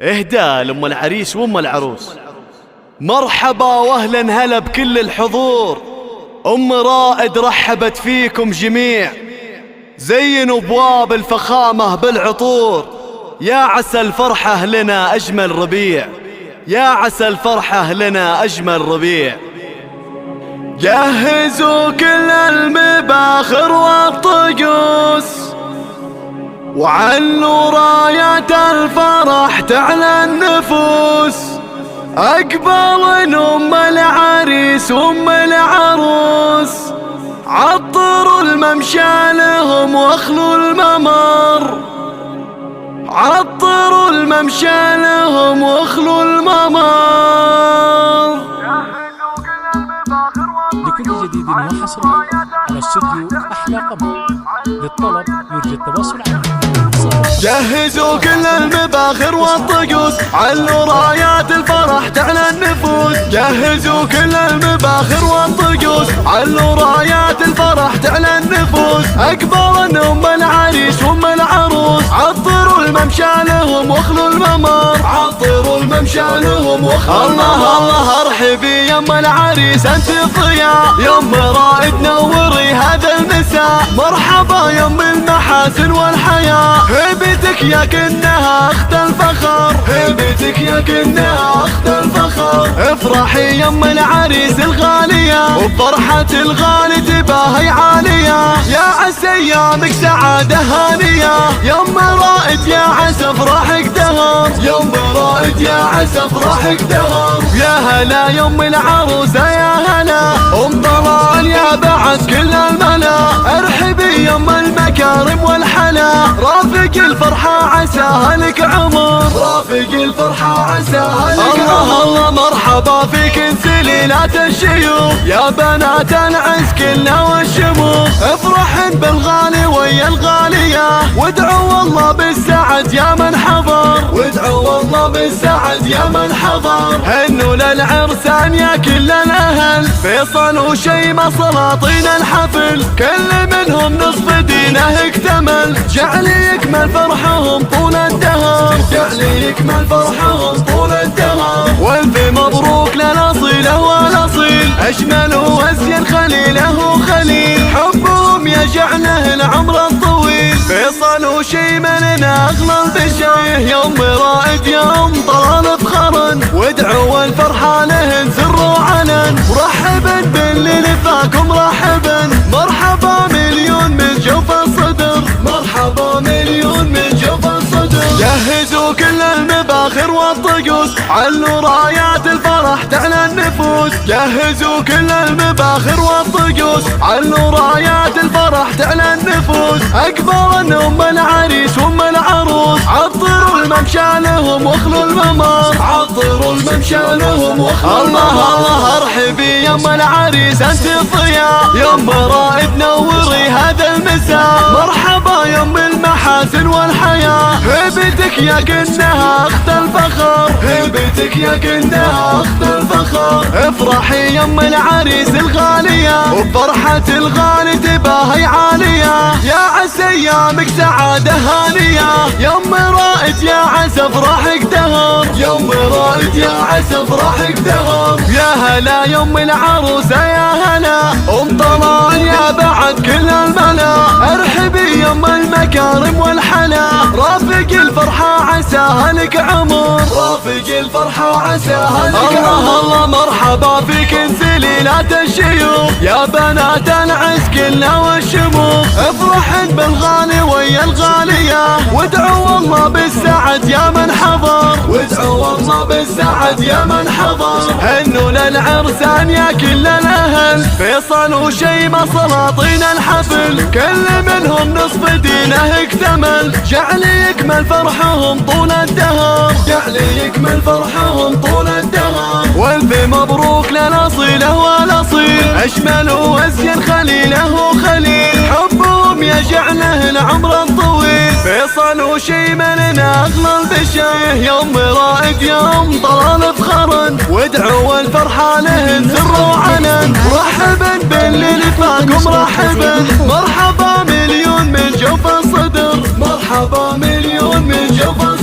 اهداء لأم العريس وأم العروس. مرحبا واهلا هلا بكل الحضور. أم رائد رحبت فيكم جميع، زينوا ابواب الفخامة بالعطور. يا عسى الفرحة لنا أجمل ربيع، يا عسى الفرحة لنا أجمل ربيع. جهزوا كل المباخر والطقوس، وعلوا رايات الفرح تعلى النفوس. أقبل أم العريس وأم العروس، عطروا الممشى لهم واخلوا الممر. عطروا الممشى لهم واخلوا الممر. لكل جديد وحصري على استوديو أحلى قمر. للطلب يرجى التواصل على جهزوا كل المباخر والطقوس، علوا رايات الفرح تعلى النفوس. جهزوا كل المباخر والطقوس، علوا رايات الفرح تعلى النفوس. أقبل أم العريس وأم العروس، عطروا الممشى لهم واخلوا الممر. عطروا الممشى لهم واخلوا الممر. الله الله ارحبي يا ام العريس انت الضياء، يا ام رائد نوري هذا المساء. مرحبا يا ام المحاسن والحياة، هيبتك يا كنها اخت الفخر. هيبتك يا كنها اخت الفخر. افرحي يا ام العريس الغالية، وبفرحة الغالي تباهي عالية. يا عسى ايامك سعادة هانية، يا ام رائد يا عسى فرحك دهر. يا ام رائد يا عسى فرحك دهر. يا هلا يا ام العروسة يا هلا، ام طلال يا بعد كل الملا. ارحبي يا ام المكارم والحلا، رافق الفرحة عساها لك عمر. رافق الفرحة عساها لك عمر. الله الله مرحبا فيك سليلات الشيوخ، يا بنات العز كلنا والشموخ. افرحن بالغالي ويا الغالية، وادعوا الله بالسعد يا من حضر. وادعوا الله بالسعد يا من حضر. هنوا للعرسان يا كل الاهل، فيصل وشيمة سلاطين الحفل. كل منهم نصف دينه اكتمل، جعل يكمل فرحهم طول الدهر. جعل يكمل فرحهم طول الدهر. والف مبروك للاصيله والاصيل، اجمل وازين خليله وخليل. حبهم يجعله العمر الطويل، فيصل وشيمة لنا اغلى البشر. يا ام رائد يا ام طلال افخرن، وادعوا الفرحة لهن سر وعلن. مرحبا باللي لفاكم مرحبا، مرحبا مليون من جوف الصدر. مرحبا مليون من جوف الصدر. جهزوا كل المباخر والطقوس، علوا رايات الفرح تعلى النفوس. جهزوا كل المباخر والطقوس، علوا رايات الفرح تعلى النفوس. أقبل أم العريس وأم العروس، عطروا الممشى لهم واخلوا الممر. عطروا الممشى لهم واخلوا الممر. الله الله ارحبي يا ام العريس انت الضياء، يا ام رائد نوري هذا المساء. مرحبا يا ام المحاسن والحياة، هيبتك يا كنها اخت الفخر. هيبتك يا كنها اخت الفخر. افرحي يا ام العريس الغالية، وبفرحة الغالي تباهي عالية. يا عسى ايامك سعادة هانية، يا ام رائد يا عسى فرحك دهر. يا ام رائد يا عسى فرحك دهر. يا هلا يا ام العروسة يا هلا، ام طلال يا بعد كل الملا. ارحبي يا ام المكارم والحلا، رافق الفرحة عساها لك عمر. رافق الفرحة عساها لك عمر. الله الله مرحبا فيك سليلات الشيوخ، يا بنات العز كلنا والشموخ. افرحن بالغالي ويا الغالية، وادعوا الله بالسعد يا من حضر. وادعوا الله بالسعد يا من حضر. هنوا للعرسان يا كل الاهل، فيصل وشيمة سلاطين الحفل. كل منهم نصف دينه اكتمل، جعل يكمل فرحهم طول الدهر. جعل يكمل فرحهم طول الدهر. والف مبروك للاصيله والاصيل، اجمل وازين خليله وخليل. حبهم يجعله العمر الطويل، فيصل وشيمة لنا اغلى البشر. يا ام رائد يا ام طلال افخرن، وادعوا الفرحة لهن سر وعلن. مرحبا باللي لفاكم مرحبا، مرحبا مليون من جوف الصدر. مرحبا مليون من جوف الصدر.